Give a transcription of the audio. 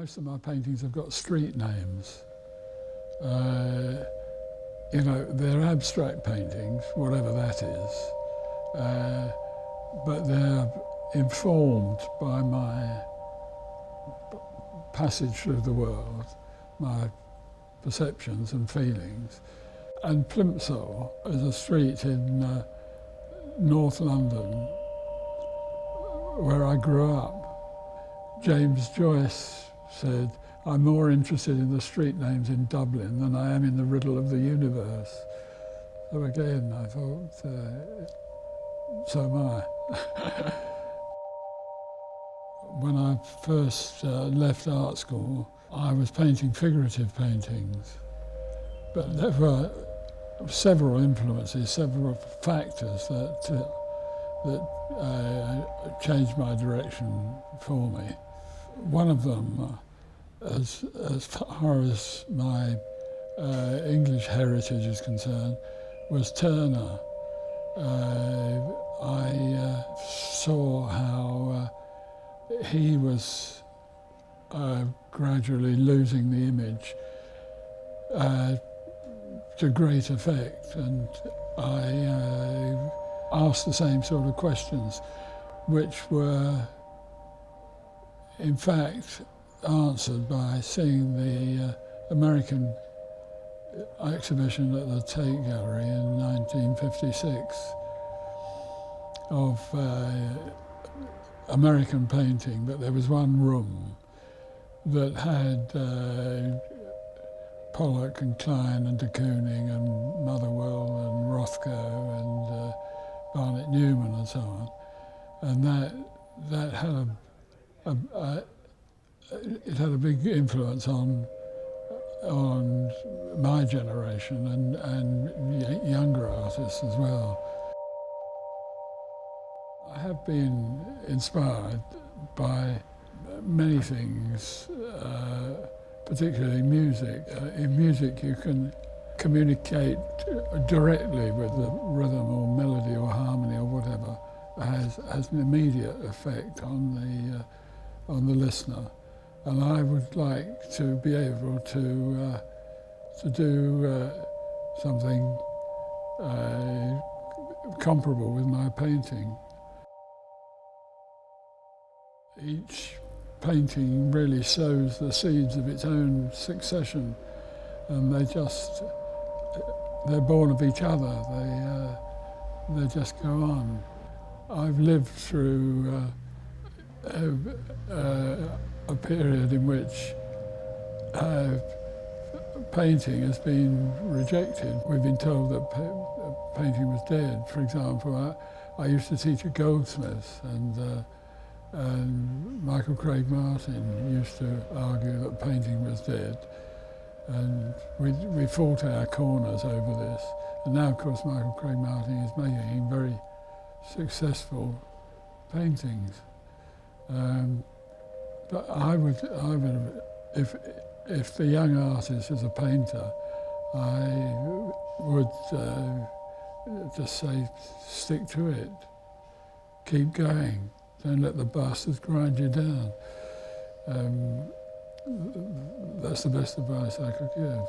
Most of my paintings have got street names. They're abstract paintings, whatever that is, but they're informed by my passage through the world, my perceptions and feelings. And Plimsoll is a street in North London where I grew up. James Joyce said, "I'm more interested in the street names in Dublin than I am in the riddle of the universe." So again, I thought, so am I. When I first left art school, I was painting figurative paintings, but there were several influences, several factors that changed my direction for me. One of them, as far as my English heritage is concerned, was Turner. I saw how he was gradually losing the image to great effect, and I asked the same sort of questions, which were in fact answered by seeing the American exhibition at the Tate Gallery in 1956 of American painting, but there was one room that had Pollock and Klein and de Kooning and Motherwell and Rothko and Barnett Newman and so on, and that had it had a big influence on my generation and younger artists as well. I have been inspired by many things, particularly music. In music you can communicate directly with the rhythm or melody or harmony or whatever. It has an immediate effect on the listener. And I would like to be able to do something comparable with my painting. Each painting really sows the seeds of its own succession, and they're born of each other. They just go on. I've lived through a period in which painting has been rejected. We've been told that painting was dead. For example, I used to teach at Goldsmiths, and Michael Craig Martin used to argue that painting was dead, and we fought our corners over this. And now, of course, Michael Craig Martin is making very successful paintings. But I would, if the young artist is a painter, I would just say, stick to it, keep going, don't let the bastards grind you down. That's the best advice I could give.